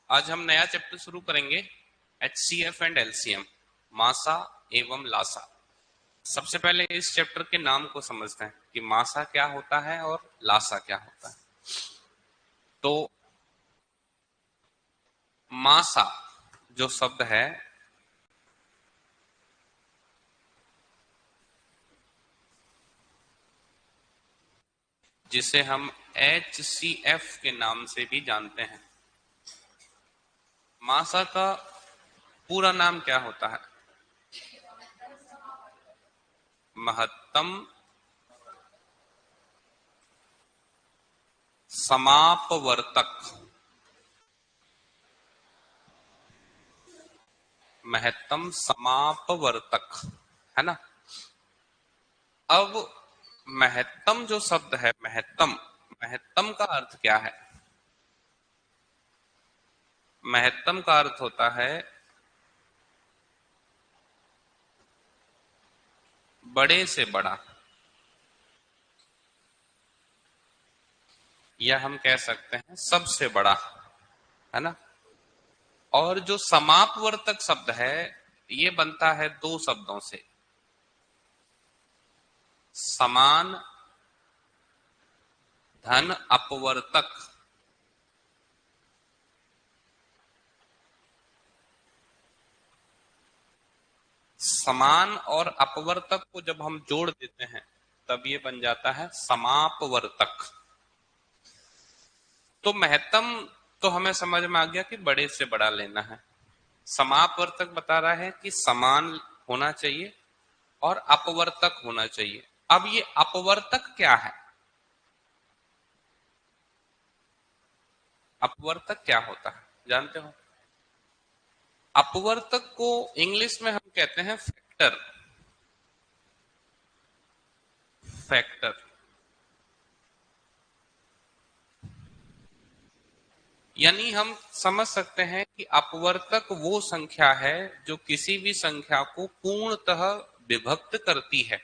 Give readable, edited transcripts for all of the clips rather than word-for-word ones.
आज हम नया चैप्टर शुरू करेंगे, HCF एंड LCM, मासा एवं लासा। सबसे पहले इस चैप्टर के नाम को समझते हैं कि मासा क्या होता है और लासा क्या होता है। तो मासा जो शब्द है जिसे हम HCF के नाम से भी जानते हैं, मासा का पूरा नाम क्या होता है? महत्तम समापवर्तक। महत्तम समापवर्तक है ना। अब महत्तम जो शब्द है, महत्तम, महत्तम का अर्थ क्या है? महत्तम का अर्थ होता है बड़े से बड़ा, या हम कह सकते हैं सबसे बड़ा, है ना। और जो समापवर्तक शब्द है ये बनता है दो शब्दों से, समान धन अपवर्तक। समान और अपवर्तक को जब हम जोड़ देते हैं तब ये बन जाता है समापवर्तक। तो महत्तम तो हमें समझ में आ गया कि बड़े से बड़ा लेना है। समापवर्तक बता रहा है कि समान होना चाहिए और अपवर्तक होना चाहिए। अब ये अपवर्तक क्या है? अपवर्तक क्या होता है जानते हो? अपवर्तक को इंग्लिश में हम कहते हैं फैक्टर। फैक्टर यानी हम समझ सकते हैं कि अपवर्तक वो संख्या है जो किसी भी संख्या को पूर्णतः विभक्त करती है।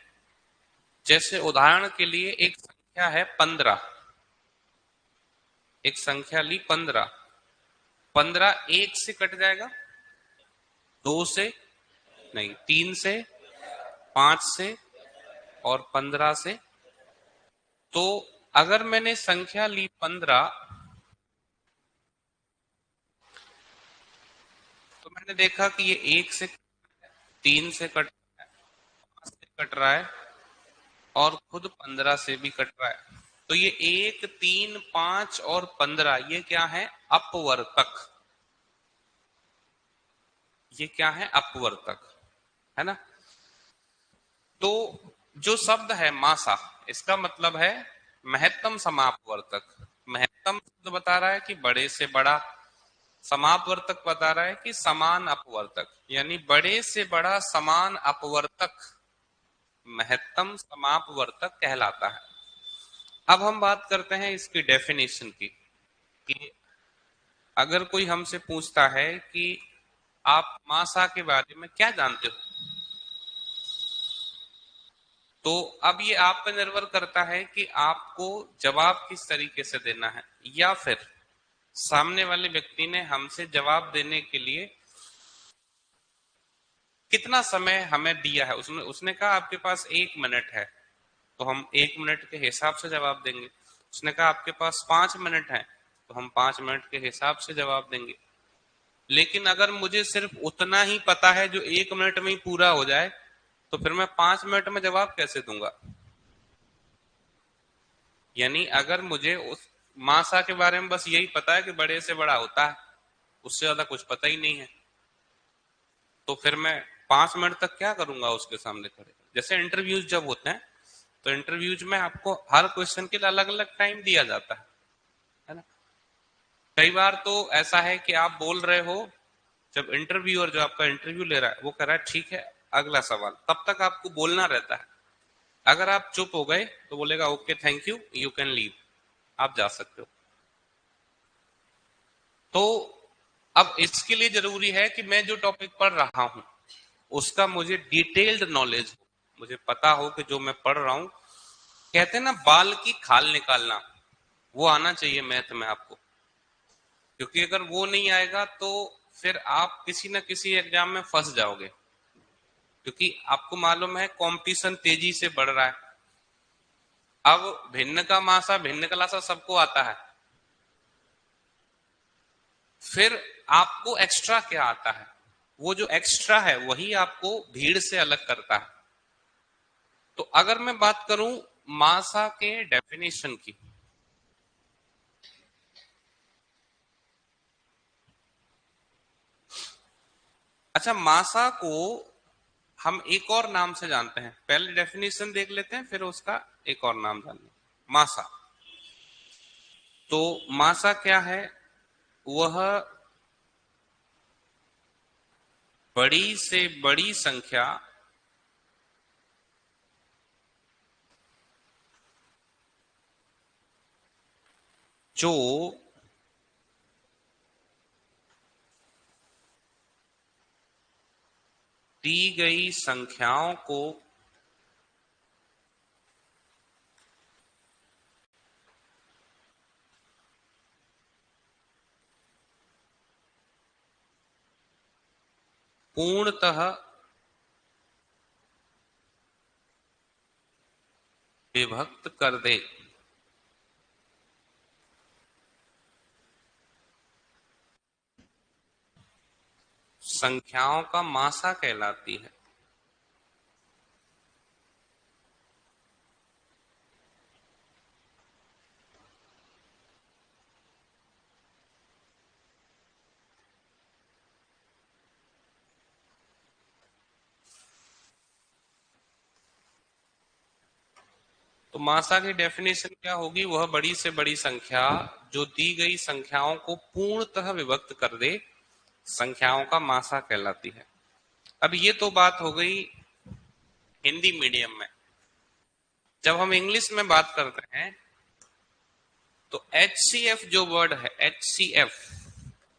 जैसे उदाहरण के लिए एक संख्या है 15, एक संख्या ली 15, 15 एक से कट जाएगा, दो से नहीं, 3 से, 5 से और 15 से। तो अगर मैंने संख्या ली 15 तो मैंने देखा कि ये 1 से, 3 से कट रहा है, 5 से कट रहा है और खुद 15 से भी कट रहा है। तो ये 1, 3, 5 और 15 ये क्या है? अपवर्तक। ये क्या है? अपवर्तक, है ना। तो जो शब्द है मासा, इसका मतलब है महत्तम समापवर्तक। महत्तम शब्द बता रहा है कि बड़े से बड़ा, समापवर्तक बता रहा है कि समान अपवर्तक, यानी बड़े से बड़ा समान अपवर्तक महत्तम समापवर्तक कहलाता है। अब हम बात करते हैं इसकी डेफिनेशन की, कि अगर कोई हमसे पूछता है कि आप मासा के बारे में क्या जानते हो, तो अब ये आप पे निर्भर करता है कि आपको जवाब किस तरीके से देना है, या फिर सामने वाले व्यक्ति ने हमसे जवाब देने के लिए कितना समय हमें दिया है। उसने कहा आपके पास 1 मिनट है, तो हम 1 मिनट के हिसाब से जवाब देंगे। उसने कहा आपके पास 5 मिनट है, तो हम 5 मिनट के हिसाब से जवाब देंगे। लेकिन अगर मुझे सिर्फ उतना ही पता है जो 1 मिनट में ही पूरा हो जाए, तो फिर मैं 5 मिनट में जवाब कैसे दूंगा? यानी अगर मुझे उस मासा के बारे में बस यही पता है कि बड़े से बड़ा होता है, उससे ज्यादा कुछ पता ही नहीं है, तो फिर मैं 5 मिनट तक क्या करूंगा उसके सामने खड़े। जैसे इंटरव्यूज जब होते हैं, तो इंटरव्यूज में आपको हर क्वेश्चन के लिए अलग अलग टाइम दिया जाता है ना। कई बार तो ऐसा है कि आप बोल रहे हो, जब इंटरव्यूअर जो आपका इंटरव्यू ले रहा है वो कह रहा है ठीक है अगला सवाल, तब तक आपको बोलना रहता है। अगर आप चुप हो गए तो बोलेगा okay thank you, you can leave, आप जा सकते हो। तो अब इसके लिए जरूरी है कि मैं जो टॉपिक पढ़ रहा हूं उसका मुझे डिटेल्ड नॉलेज हो, मुझे पता हो कि जो मैं पढ़ रहा हूं, कहते हैं ना बाल की खाल निकालना, वो आना चाहिए मैथ में आपको। क्योंकि अगर वो नहीं आएगा तो फिर आप किसी न किसी एग्जाम में फंस जाओगे, क्योंकि आपको मालूम है कंपटीशन तेजी से बढ़ रहा है। अब भिन्न का मासा भिन्न कलासा सबको आता है, फिर आपको एक्स्ट्रा क्या आता है? वो जो एक्स्ट्रा है वही आपको भीड़ से अलग करता है। तो अगर मैं बात करूं मासा के डेफिनेशन की, अच्छा मासा को हम एक और नाम से जानते हैं, पहले डेफिनेशन देख लेते हैं फिर उसका एक और नाम जानेंगे। मासा, तो मासा क्या है? वह बड़ी से बड़ी संख्या जो दी गई संख्याओं को पूर्णतः विभक्त कर दे। संख्याओं का मासा कहलाती है। तो मासा की डेफिनेशन क्या होगी? वह बड़ी से बड़ी संख्या जो दी गई संख्याओं को पूर्णतः विभक्त कर दे, संख्याओं का मासा कहलाती है। अब ये तो बात हो गई हिंदी मीडियम में। जब हम इंग्लिश में बात करते हैं तो HCF जो वर्ड है, HCF,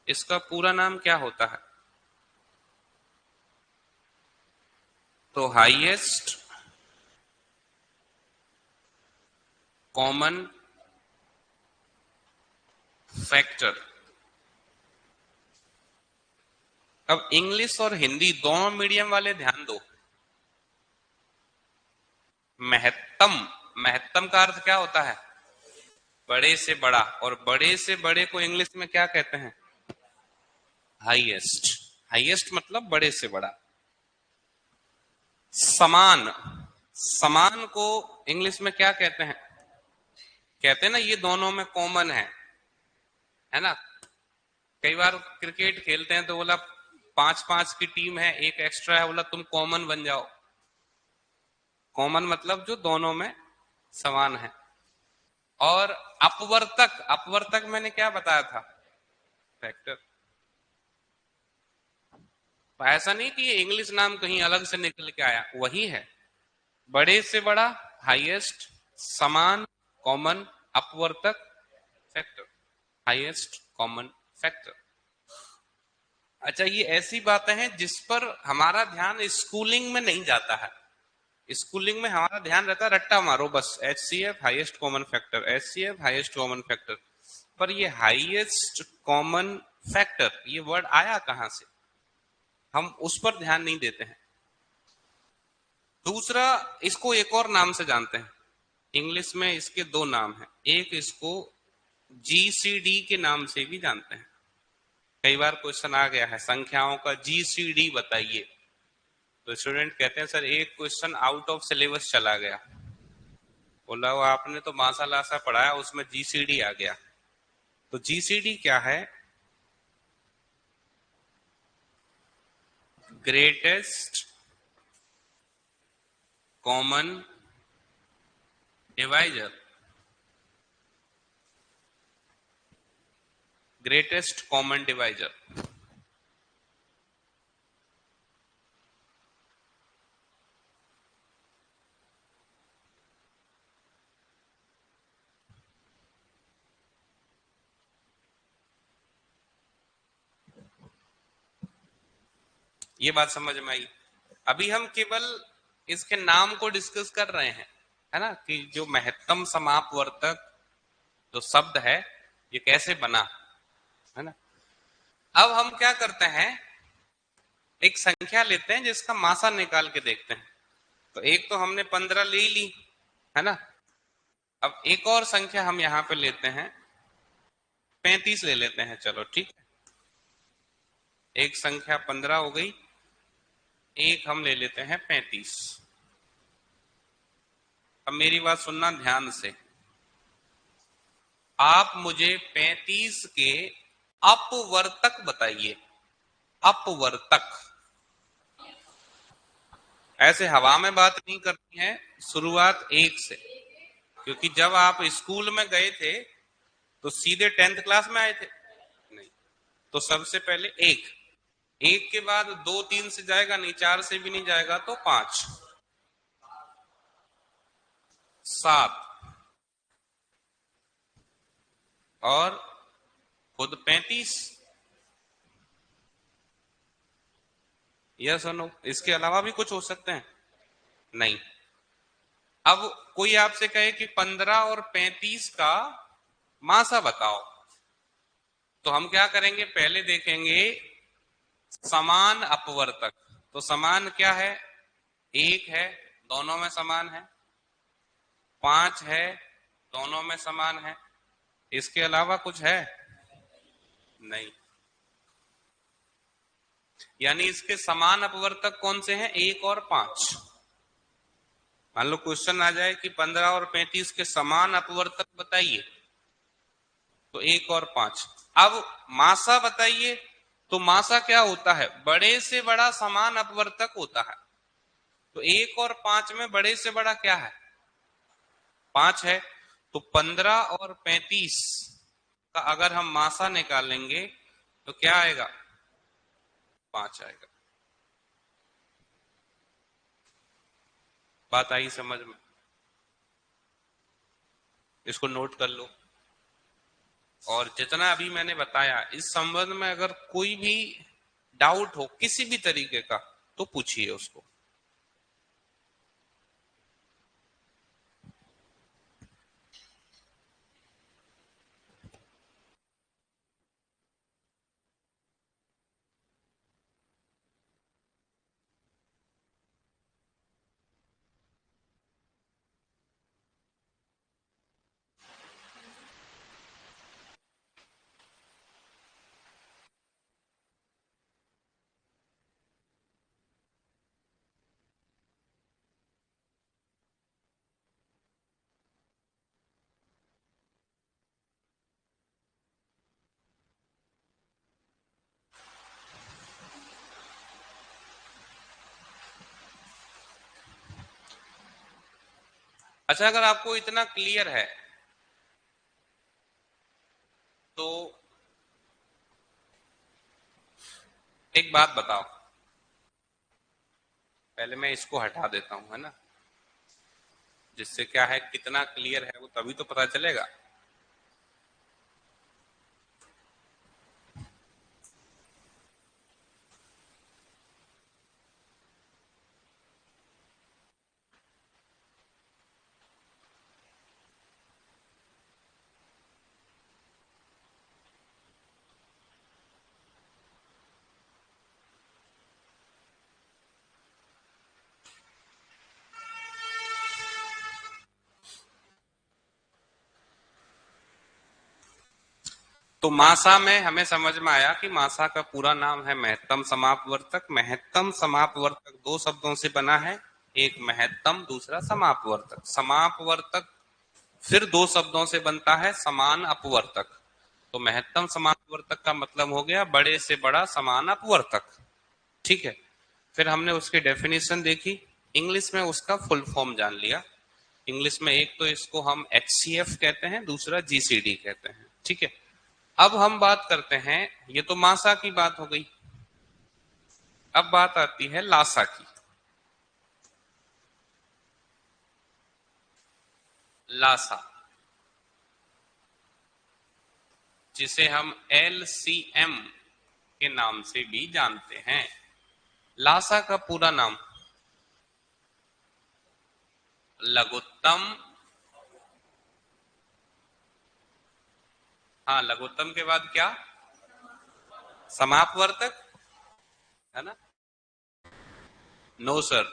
इसका पूरा नाम क्या होता है? तो हाईएस्ट कॉमन फैक्टर। अब इंग्लिश और हिंदी दोनों मीडियम वाले ध्यान दो। महत्तम, महत्तम का अर्थ क्या होता है? बड़े से बड़ा, और बड़े से बड़े को इंग्लिश में क्या कहते हैं? हाईएस्ट। हाईएस्ट मतलब बड़े से बड़ा। समान, समान को इंग्लिश में क्या कहते हैं? कहते हैं ना ये दोनों में कॉमन है ना। कई बार क्रिकेट खेलते हैं तो बोला 5-5 की टीम है, एक एक्स्ट्रा है, बोला तुम कॉमन बन जाओ। कॉमन मतलब जो दोनों में समान है। और अपवर्तक, अपवर्तक मैंने क्या बताया था? फैक्टर। ऐसा नहीं कि ये इंग्लिश नाम कहीं अलग से निकल के आया, वही है। बड़े से बड़ा, हाईएस्ट, समान, कॉमन, अपवर्तक, फैक्टर, हाईएस्ट कॉमन फैक्टर। अच्छा, ये ऐसी बातें हैं जिस पर हमारा ध्यान स्कूलिंग में नहीं जाता है। स्कूलिंग में हमारा ध्यान रहता है रट्टा मारो बस, HCF highest common factor, HCF highest common factor. पर ये हाईएस्ट कॉमन फैक्टर ये वर्ड आया कहां से, हम उस पर ध्यान नहीं देते हैं। दूसरा, इसको एक और नाम से जानते हैं। इंग्लिश में इसके दो नाम हैं। एक इसको GCD के नाम से भी जानते हैं। कई बार क्वेश्चन आ गया है संख्याओं का GCD बताइए, तो स्टूडेंट कहते हैं सर एक क्वेश्चन आउट ऑफ सिलेबस चला गया। बोला वो आपने तो माशाल्लाह सा पढ़ाया, उसमें GCD आ गया। तो GCD क्या है? Greatest common divisor. Greatest common divisor. ये बात समझ में आई? अभी हम केवल इसके नाम को डिस्कस कर रहे हैं, है ना, कि जो महत्तम समापवर्तक जो शब्द है ये कैसे बना। है ना। अब हम क्या करते हैं, एक संख्या लेते हैं जिसका मासा निकाल के देखते हैं। तो एक तो हमने 15 ले ली, है ना। अब एक और संख्या हम यहां पे लेते हैं, 35 ले लेते हैं, चलो ठीक है। एक संख्या 15 हो गई, एक हम ले लेते हैं 35। अब मेरी बात सुनना ध्यान से, आप मुझे 35 के अपवर्तक बताइए। अपवर्तक, ऐसे हवा में बात नहीं करनी है, शुरुआत एक से। क्योंकि जब आप स्कूल में गए थे तो सीधे 10th क्लास में आए थे नहीं, तो सबसे पहले एक, एक के बाद दो तीन से जाएगा नहीं, चार से भी नहीं जाएगा, तो 5, 7 और खुद 35। यस और नो, इसके अलावा भी कुछ हो सकते हैं? नहीं। अब कोई आपसे कहे कि 15 और 35 का मासा बताओ, तो हम क्या करेंगे, पहले देखेंगे समान अपवर्तक। तो समान क्या है, एक है, दोनों में समान है, 5 है, दोनों में समान है, इसके अलावा कुछ है? नहीं। यानी इसके समान अपवर्तक कौन से हैं, 1 और 5। मान लो क्वेश्चन आ जाए कि 15 और 35 के समान अपवर्तक बताइए, तो 1 और 5। अब मासा बताइए, तो मासा क्या होता है, बड़े से बड़ा समान अपवर्तक होता है। तो 1 और 5 में बड़े से बड़ा क्या है, 5 है। तो 15 और 35 का अगर हम मासा निकालेंगे तो क्या आएगा, 5 आएगा। बात आई समझ में? इसको नोट कर लो। और जितना अभी मैंने बताया इस संबंध में अगर कोई भी डाउट हो किसी भी तरीके का तो पूछिए उसको। अच्छा, अगर आपको इतना क्लियर है तो एक बात बताओ, पहले मैं इसको हटा देता हूं, है ना, जिससे क्या है, कितना क्लियर है वो तभी तो पता चलेगा। तो मासा में हमें समझ में आया कि मासा का पूरा नाम है महत्तम समापवर्तक। महत्तम समापवर्तक दो शब्दों से बना है, एक महत्तम, दूसरा समापवर्तक। समापवर्तक फिर दो शब्दों से बनता है, समान अपवर्तक। तो महत्तम समापवर्तक का मतलब हो गया बड़े से बड़ा समान अपवर्तक, ठीक है। फिर हमने उसकी डेफिनेशन देखी, इंग्लिश में उसका फुल फॉर्म जान लिया। इंग्लिश में एक तो इसको हम HCF कहते हैं, दूसरा GCD कहते हैं, ठीक है। अब हम बात करते हैं, ये तो मासा की बात हो गई, अब बात आती है लासा की। लासा, जिसे हम LCM के नाम से भी जानते हैं। लासा का पूरा नाम लघुत्तम, हाँ लघुत्तम के बाद क्या, समापवर्तक है ना? नो सर,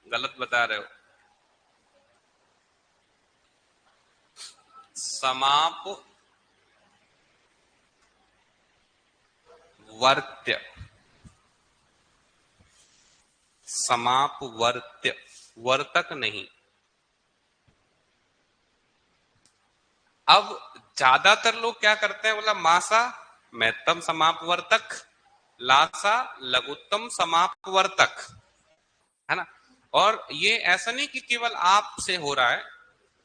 गलत बता रहे हो। समाप वर्त्य, समापवर्त्य, वर्तक नहीं। अब ज्यादातर लोग क्या करते हैं, बोला मासा महत्तम समापवर्तक, लासा लघुत्तम समापवर्तक, है ना? और ये ऐसा नहीं कि केवल आपसे हो रहा है,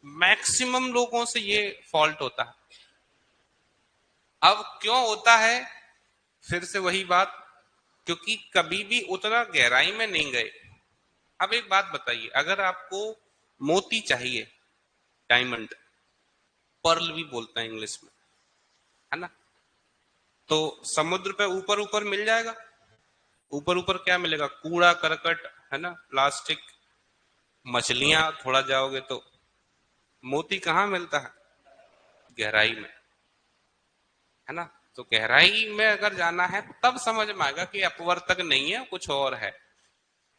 मैक्सिमम लोगों से ये फॉल्ट होता है। अब क्यों होता है? फिर से वही बात, क्योंकि कभी भी उतना गहराई में नहीं गए। अब एक बात बताइए, अगर आपको मोती चाहिए, डायमंड, पर्ल भी बोलते हैं इंग्लिश में, है ना? तो समुद्र पे ऊपर ऊपर मिल जाएगा। ऊपर ऊपर क्या मिलेगा? कूड़ा करकट, है ना, प्लास्टिक, मछलियां। थोड़ा जाओगे तो मोती कहाँ मिलता है? गहराई में, है ना? तो गहराई में अगर जाना है तब समझ में आएगा कि अपवर्तक नहीं है, कुछ और है।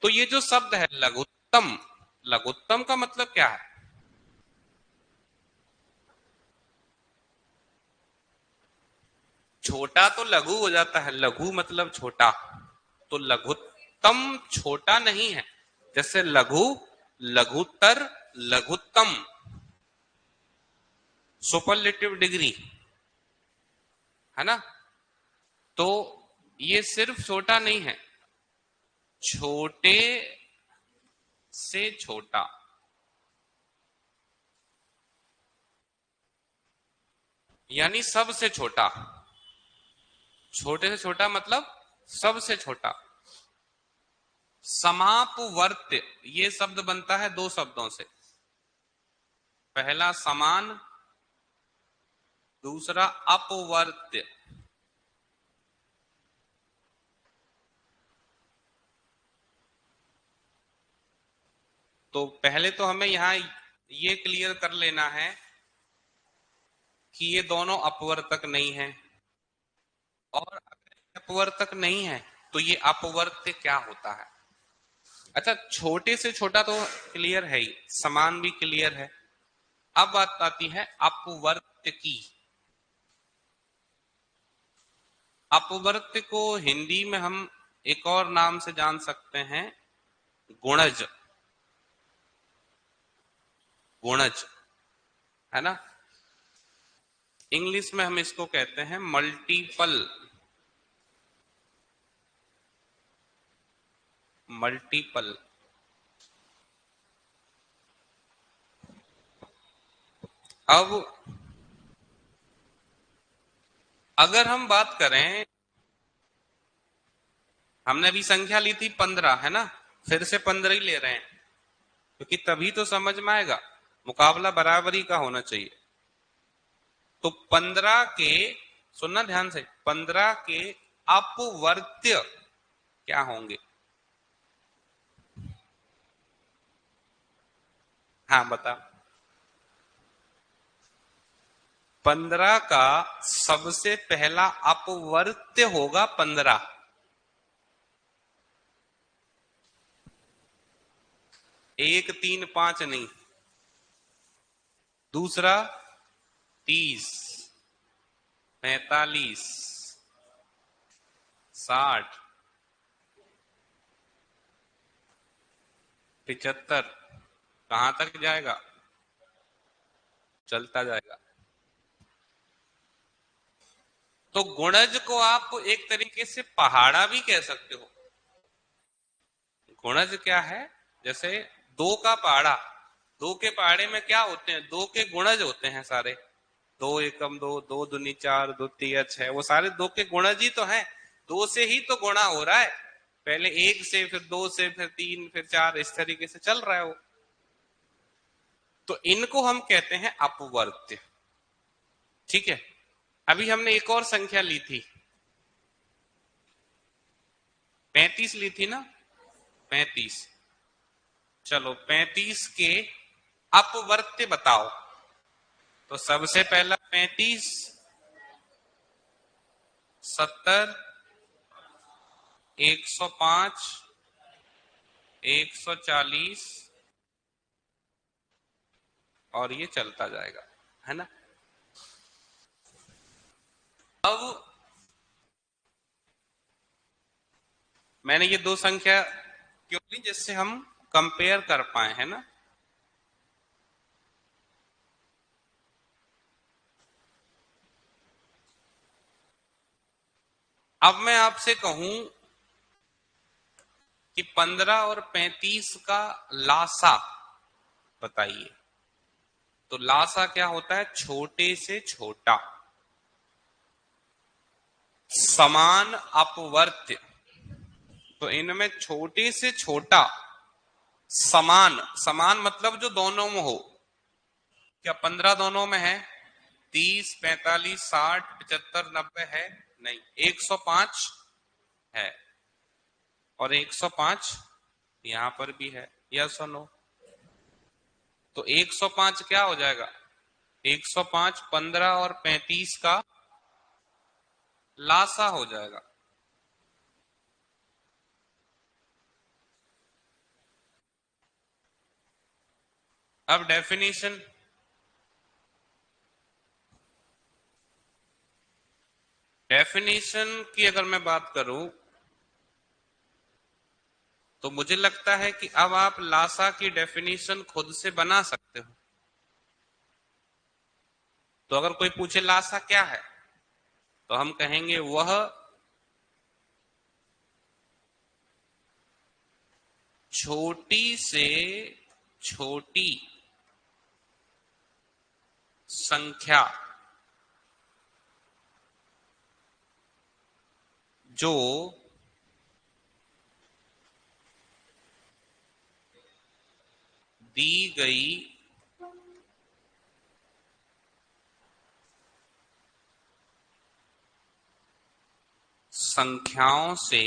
तो ये जो शब्द है लघुत्तम, लघुत्तम का मतलब क्या है? छोटा तो लघु हो जाता है, लघु मतलब छोटा, तो लघुत्तम छोटा नहीं है। जैसे लघु, लघुत्तर, लघुत्तम, सुपरलेटिव डिग्री, है ना? तो ये सिर्फ छोटा नहीं है, छोटे से छोटा, यानी सबसे छोटा। छोटे से छोटा मतलब सबसे छोटा। समापवर्त्य, ये शब्द बनता है दो शब्दों से, पहला समान, दूसरा अपवर्त्य। तो पहले तो हमें यहां ये क्लियर कर लेना है कि ये दोनों अपवर्तक नहीं है, और अगर अपवर्तक नहीं है तो ये अपवर्त्य क्या होता है? अच्छा, छोटे से छोटा तो क्लियर है ही, समान भी क्लियर है। अब बात आती है अपवर्त्य की। अपवर्त्य को हिंदी में हम एक और नाम से जान सकते हैं, गुणज। गुणज, है ना? इंग्लिश में हम इसको कहते हैं मल्टीपल, मल्टीपल। अब अगर हम बात करें, हमने अभी संख्या ली थी 15, है ना? फिर से 15 ही ले रहे हैं, क्योंकि तभी तो समझ में आएगा, मुकाबला बराबरी का होना चाहिए। तो 15 के, सुनना ध्यान से, 15 के अपवर्त्य क्या होंगे? हाँ बता। 15 का सबसे पहला अपवर्त्य होगा 15। एक, तीन, पांच नहीं। दूसरा 30, 45, 60, 75, कहां तक जाएगा? चलता जाएगा। तो गुणज को आप एक तरीके से पहाड़ा भी कह सकते हो। गुणज क्या है? जैसे दो का पहाड़ा, दो के पहाड़े में क्या होते हैं? दो के गुणज होते हैं सारे। दो एकम दो, दो दूनी चार, दो तिया छह, वो सारे दो के गुणज ही तो हैं। दो से ही तो गुणा हो रहा है, पहले एक से, फिर दो से, फिर तीन, फिर चार, इस तरीके से चल रहा है वो। तो इनको हम कहते हैं अपवर्त्य। ठीक है? अभी हमने एक और संख्या ली थी, 35 ली थी ना? 35। चलो 35 के अपवर्त्य बताओ। तो सबसे पहला 35, 70, 105, 140 और ये चलता जाएगा, है ना। अब मैंने ये दो संख्या क्यों ली, जिससे हम कंपेयर कर पाए, है ना। अब मैं आपसे कहूं कि 15 और 35 का लासा बताइए, तो लासा क्या होता है, छोटे से छोटा, समान अपवर्त्य। तो इनमें छोटे से छोटा, समान, समान मतलब जो दोनों में हो। क्या 15 दोनों में है? 30, 45, 60, 75, 90 है? नहीं। 105 है, और 105 यहां पर भी है, यस और नो। तो 105 क्या हो जाएगा, 105 15 और 35 का लासा हो जाएगा। अब डेफिनेशन, डेफिनेशन की अगर मैं बात करूं तो मुझे लगता है कि अब आप लासा की डेफिनेशन खुद से बना सकते हो। तो अगर कोई पूछे लासा क्या है, तो हम कहेंगे वह छोटी से छोटी संख्या जो दी गई संख्याओं से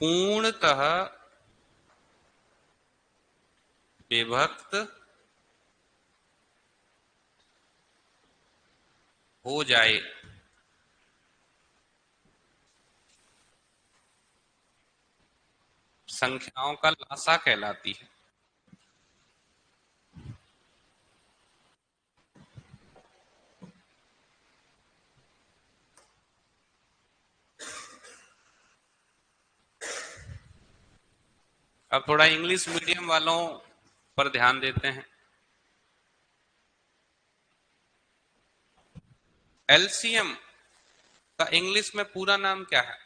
पूर्णतः विभक्त हो जाए। संख्याओं का लासा कहलाती है। अब थोड़ा इंग्लिश मीडियम वालों पर ध्यान देते हैं। एलसीएम का इंग्लिश में पूरा नाम क्या है?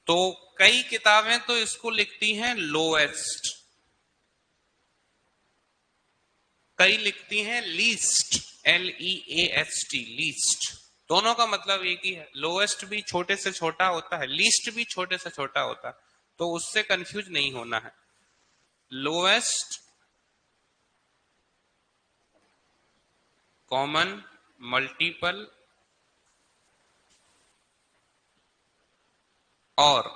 तो कई किताबें तो इसको लिखती हैं लोएस्ट, कई लिखती हैं लीस्ट, LEAST, लीस्ट। दोनों का मतलब एक ही है, लोएस्ट भी छोटे से छोटा होता है, लीस्ट भी छोटे से छोटा होता है, तो उससे कंफ्यूज नहीं होना है। लोएस्ट कॉमन मल्टीपल और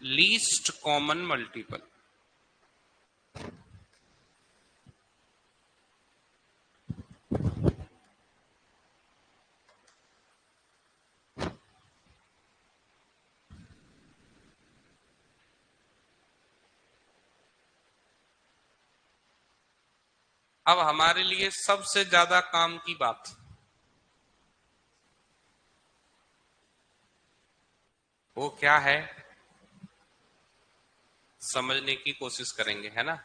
लीस्ट कॉमन मल्टीपल। अब हमारे लिए सबसे ज्यादा काम की बात, वो क्या है, समझने की कोशिश करेंगे, है ना।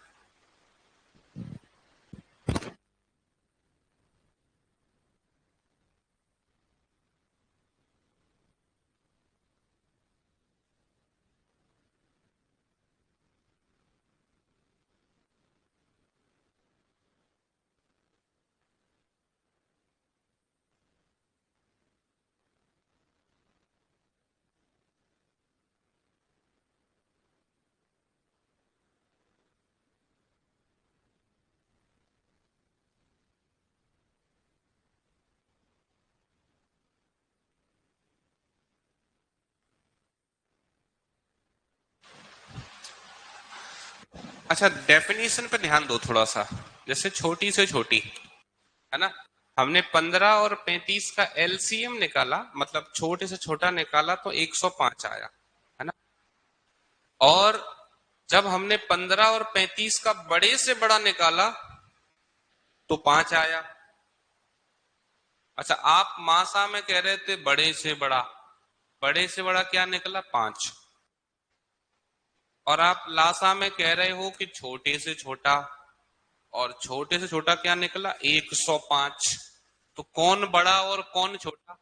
अच्छा, डेफिनेशन पे ध्यान दो थोड़ा सा। जैसे छोटी से छोटी, है ना। हमने 15 और 35 का एलसीएम निकाला, मतलब छोटे से छोटा निकाला, तो 105 आया, है ना। और जब हमने 15 और 35 का बड़े से बड़ा निकाला तो 5 आया। अच्छा, आप मासा में कह रहे थे बड़े से बड़ा, बड़े से बड़ा क्या निकला? 5। और आप लासा में कह रहे हो कि छोटे से छोटा, और छोटे से छोटा क्या निकला? 105। तो कौन बड़ा और कौन छोटा?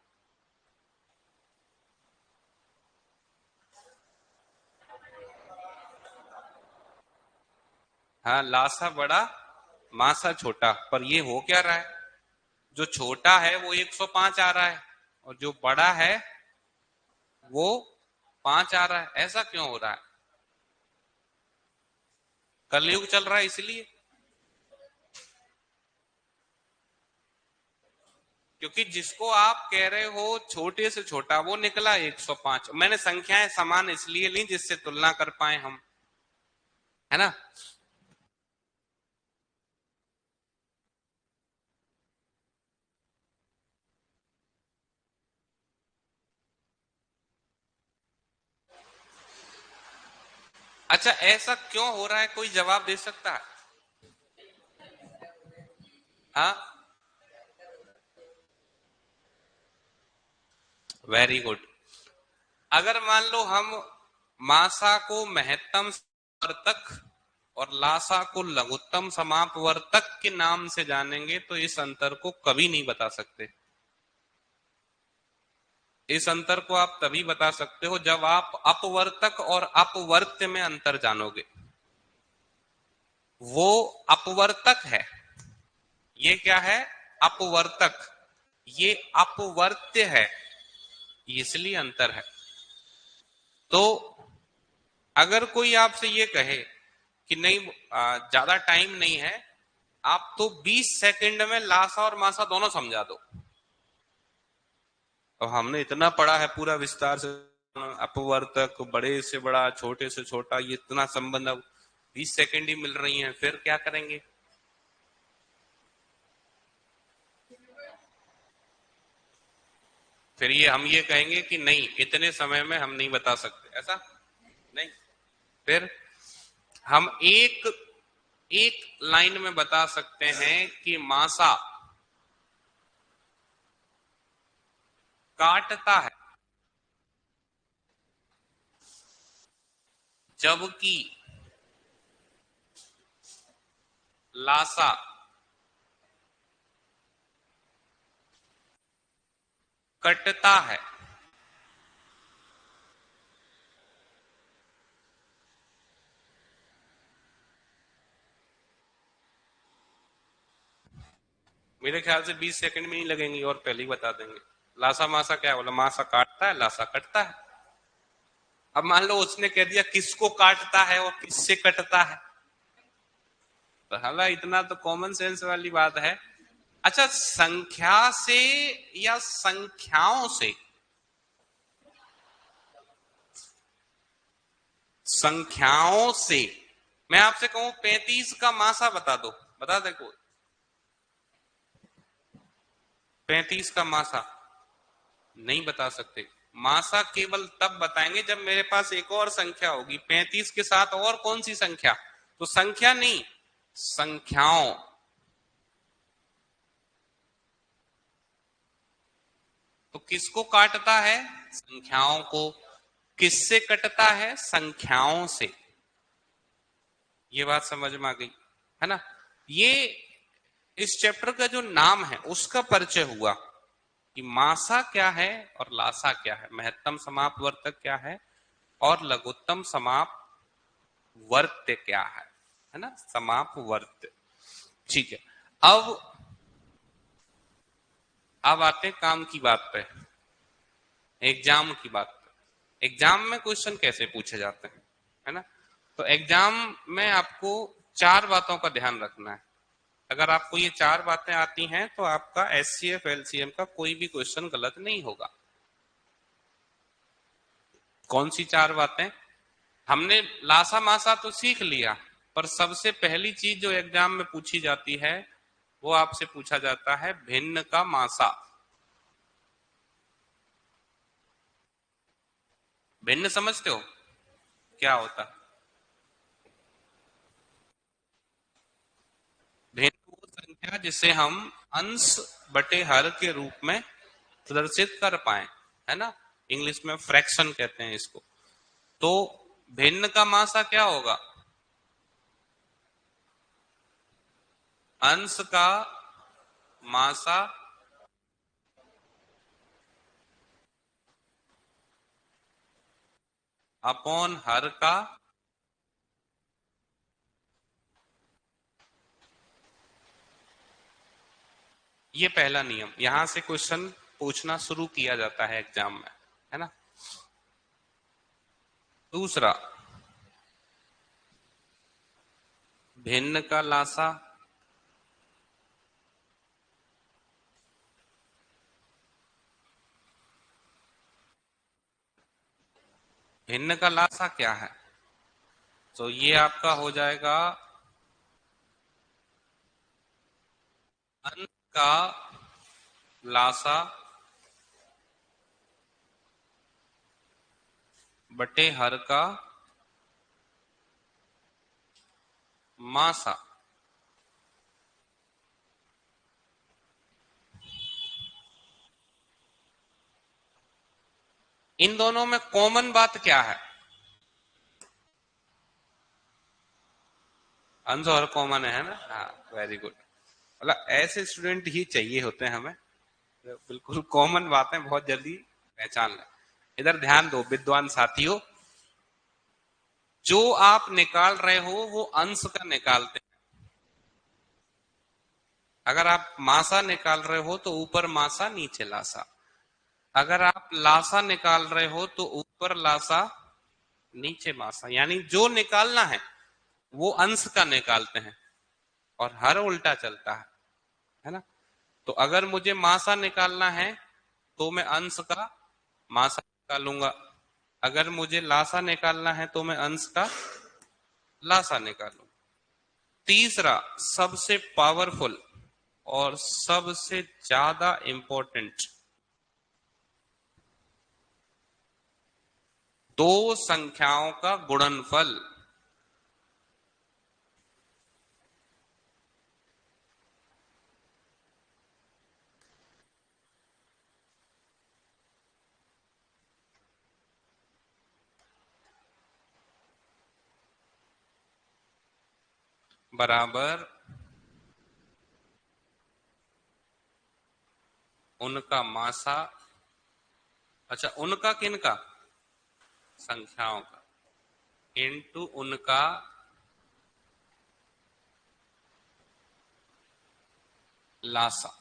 हाँ, लासा बड़ा, मासा छोटा। पर ये हो क्या रहा है? जो छोटा है वो 105 आ रहा है, और जो बड़ा है वो 5 आ रहा है। ऐसा क्यों हो रहा है? कलयुग चल रहा है इसलिए। क्योंकि जिसको आप कह रहे हो छोटे से छोटा, वो निकला 105। मैंने संख्याएं समान इसलिए ली जिससे तुलना कर पाए हम, है ना। अच्छा, ऐसा क्यों हो रहा है? कोई जवाब दे सकता है? हाँ, वेरी गुड। अगर मान लो हम मासा को महत्तम वर्तक और लासा को लघुत्तम समापवर्तक के नाम से जानेंगे तो इस अंतर को कभी नहीं बता सकते। इस अंतर को आप तभी बता सकते हो जब आप अपवर्तक और अपवर्त्य में अंतर जानोगे। वो अपवर्तक है, ये क्या है? अपवर्तक। ये अपवर्त्य है, इसलिए अंतर है। तो अगर कोई आपसे ये कहे कि नहीं, ज्यादा टाइम नहीं है, आप तो 20 सेकंड में लासा और मासा दोनों समझा दो। और हमने इतना पढ़ा है पूरा विस्तार से, अपवर्तक, बड़े से बड़ा, छोटे से छोटा, ये इतना संबंध अब 20 सेकंड ही मिल रही हैं, फिर क्या करेंगे? फिर ये हम ये कहेंगे कि नहीं, इतने समय में हम नहीं बता सकते, ऐसा नहीं। फिर हम एक एक लाइन में बता सकते हैं कि मासा काटता है, जबकि लासा कटता है। मेरे ख्याल से 20 सेकंड में नहीं लगेंगे, और पहले ही बता देंगे। लासा मासा क्या बोला? मासा काटता है, लासा कटता है। अब मान लो उसने कह दिया किसको काटता है और किससे कटता है, तो हाला इतना तो कॉमन सेंस वाली बात है। अच्छा, संख्या से या संख्याओं से? संख्याओं से। मैं आपसे कहूं 35 का मासा बता दो, बता दे कोई? 35 का मासा नहीं बता सकते। मासा केवल तब बताएंगे जब मेरे पास एक और संख्या होगी 35 के साथ, और कौन सी संख्या? तो संख्या नहीं, संख्याओं। तो किसको काटता है? संख्याओं को। किससे कटता है? संख्याओं से। ये बात समझ में आ गई, है ना। ये इस चैप्टर का जो नाम है उसका परिचय हुआ कि मासा क्या है और लासा क्या है, महत्तम समापवर्तक क्या है और लघुत्तम समाप वर्त्य क्या है ना, समाप वर्त्य। ठीक है। अब अब आते हैं काम की बात पे, एग्जाम की बात पे। एग्जाम में क्वेश्चन कैसे पूछे जाते हैं, है ना। तो एग्जाम में आपको चार बातों का ध्यान रखना है। अगर आपको ये चार बातें आती हैं तो आपका एचसीएफ एलसीएम का कोई भी क्वेश्चन गलत नहीं होगा। कौन सी चार बातें? हमने लासा मासा तो सीख लिया, पर सबसे पहली चीज जो एग्जाम में पूछी जाती है वो आपसे पूछा जाता है भिन्न का मासा। भिन्न समझते हो क्या होता है? भिन्न वो संख्या जिसे हम अंश बटे हर के रूप में प्रदर्शित कर पाए, है ना। इंग्लिश में फ्रैक्शन कहते हैं इसको। तो भिन्न का मासा क्या होगा? अंश का मासा अपॉन हर का। ये पहला नियम, यहां से क्वेश्चन पूछना शुरू किया जाता है एग्जाम में, है ना। दूसरा, भिन्न का लासा भिन्न का लासा क्या है? तो ये आपका हो जाएगा अंश का लासा बटे हर का मासा। इन दोनों में कॉमन बात क्या है? अंश और कॉमन है ना। हाँ, वेरी गुड। मतलब ऐसे स्टूडेंट ही चाहिए होते हैं हमें, बिल्कुल कॉमन बातें बहुत जल्दी पहचान लें। इधर ध्यान दो विद्वान साथियों, जो आप निकाल रहे हो वो अंश का निकालते हैं। अगर आप मासा निकाल रहे हो तो ऊपर मासा नीचे लासा। अगर आप लासा निकाल रहे हो तो ऊपर लासा नीचे मासा, यानी जो निकालना है वो अंश का निकालते हैं और हर उल्टा चलता है ना। तो अगर मुझे मासा निकालना है तो मैं अंश का मासा निकालूंगा, अगर मुझे लासा निकालना है तो मैं अंश का लासा निकालूंगा। तीसरा, सबसे पावरफुल और सबसे ज्यादा इंपॉर्टेंट, दो संख्याओं का गुणनफल। बराबर उनका मासा। अच्छा, उनका किनका? संख्याओं का इनटू उनका लासा।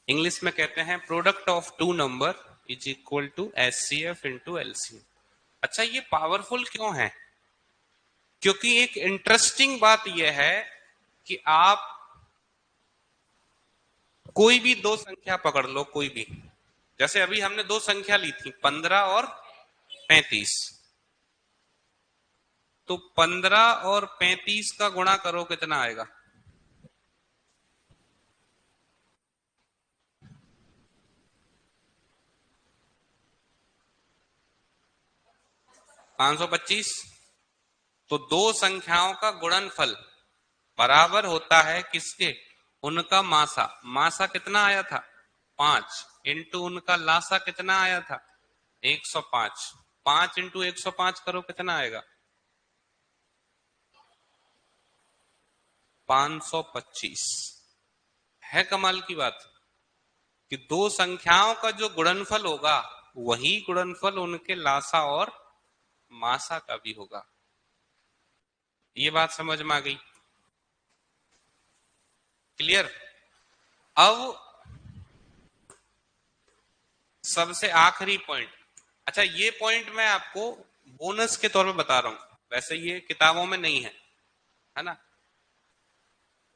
इंग्लिश में कहते हैं product of two number is equal to HCF into LCM. अच्छा, ये पावरफुल क्यों है? क्योंकि एक इंटरेस्टिंग बात यह है कि आप कोई भी दो संख्या पकड़ लो, कोई भी। जैसे अभी हमने दो संख्या ली थी 15 और 35। तो 15 और 35 का गुणा करो, कितना आएगा? 525। तो दो संख्याओं का गुणनफल बराबर होता है किसके? उनका मासा। मासा कितना आया था? 5 इंटू उनका लासा कितना आया था? 105। 5 इंटू 105 करो, कितना आएगा? 525। है कमाल की बात कि दो संख्याओं का जो गुणनफल होगा वही गुणनफल उनके लासा और मासा का भी होगा। ये बात समझ में आ गई? क्लियर? अब सबसे आखिरी पॉइंट। अच्छा, ये पॉइंट मैं आपको बोनस के तौर पे बता रहा हूं, वैसे ये किताबों में नहीं है ना।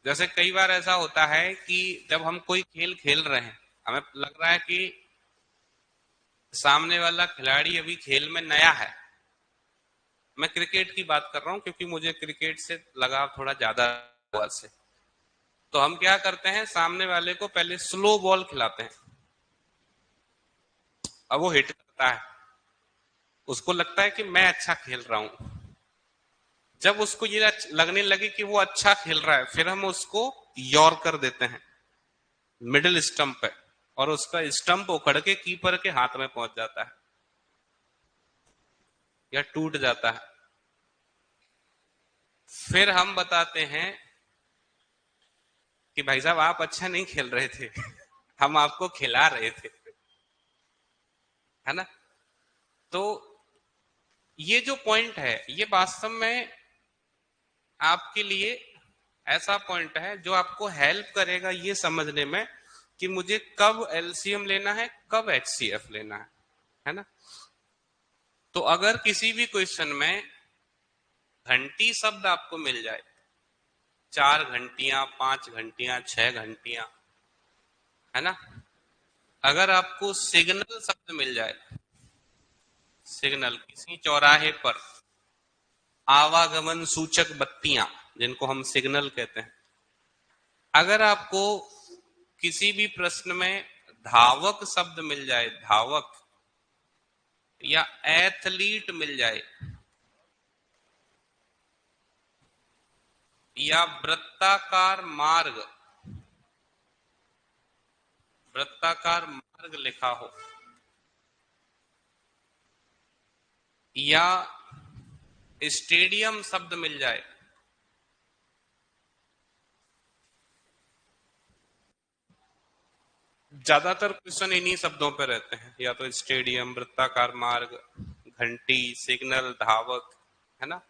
जैसे कई बार ऐसा होता है कि जब हम कोई खेल खेल रहे हैं, हमें लग रहा है कि सामने वाला खिलाड़ी अभी खेल में नया है। मैं क्रिकेट की बात कर रहा हूं क्योंकि मुझे क्रिकेट से लगाव थोड़ा ज्यादा हुआ से। तो हम क्या करते हैं, सामने वाले को पहले स्लो बॉल खिलाते हैं। अब वो हिट करता है, उसको लगता है कि मैं अच्छा खेल रहा हूं। जब उसको ये लगने लगे कि वो अच्छा खेल रहा है, फिर हम उसको यॉर्कर देते हैं मिडिल स्टंप पे, और उसका स्टंप उखड़ के कीपर के हाथ में पहुंच जाता है या टूट जाता है। फिर हम बताते हैं कि भाई साहब आप अच्छा नहीं खेल रहे थे, हम आपको खिला रहे थे, है ना। तो ये जो पॉइंट है, ये वास्तव में आपके लिए ऐसा पॉइंट है जो आपको हेल्प करेगा ये समझने में कि मुझे कब एलसीएम लेना है, कब एचसीएफ लेना है ना। तो अगर किसी भी क्वेश्चन में घंटी शब्द आपको मिल जाए, 4 घंटियां, 5 घंटियां, 6 घंटियां, है ना। अगर आपको सिग्नल शब्द मिल जाए, सिग्नल किसी चौराहे पर आवागमन सूचक बत्तियां, जिनको हम सिग्नल कहते हैं। अगर आपको किसी भी प्रश्न में धावक शब्द मिल जाए, धावक, या एथलीट मिल जाए, या वृत्ताकार मार्ग, वृत्ताकार मार्ग लिखा हो, या स्टेडियम शब्द मिल जाए, ज्यादातर क्वेश्चन इन्हीं शब्दों पर रहते हैं, या तो स्टेडियम, वृत्ताकार मार्ग, घंटी, सिग्नल, धावक, है ना।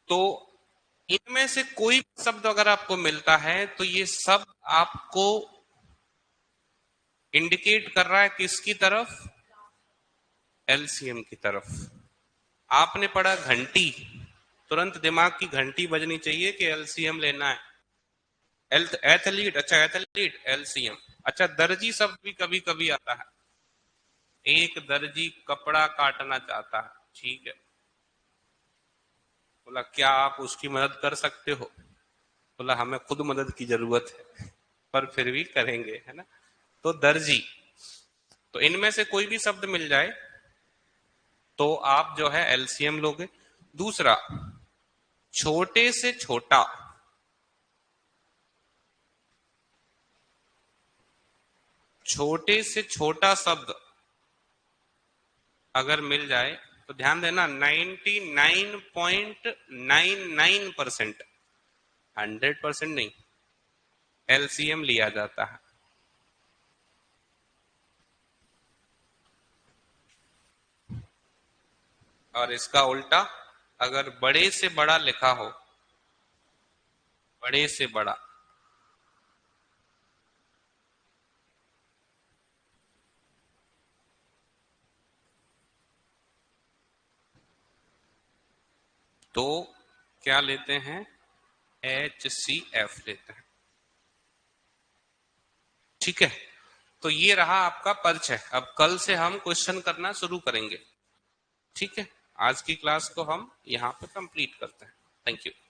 तो इनमें से कोई शब्द अगर आपको मिलता है तो ये सब आपको इंडिकेट कर रहा है किसकी तरफ, एलसीएम की तरफ। आपने पढ़ा घंटी, तुरंत दिमाग की घंटी बजनी चाहिए कि एलसीएम लेना है। एथलीट, अच्छा एथलीट एलसीएम। अच्छा, दर्जी शब्द भी कभी कभी आता है, एक दर्जी कपड़ा काटना चाहता है, ठीक है। बोला क्या आप उसकी मदद कर सकते हो? बोला हमें खुद मदद की जरूरत है, पर फिर भी करेंगे, है ना। तो दर्जी। तो इनमें से कोई भी शब्द मिल जाए तो आप जो है एलसीएम लोगे। दूसरा, छोटे से छोटा, छोटे से छोटा शब्द अगर मिल जाए तो ध्यान देना, 99.99%, 100% नहीं, एलसीएम लिया जाता है। और इसका उल्टा, अगर बड़े से बड़ा लिखा हो, बड़े से बड़ा, तो क्या लेते हैं, HCF लेते हैं। ठीक है, तो ये रहा आपका परिचय। अब कल से हम क्वेश्चन करना शुरू करेंगे। ठीक है, आज की क्लास को हम यहाँ पे कंप्लीट करते हैं। Thank you.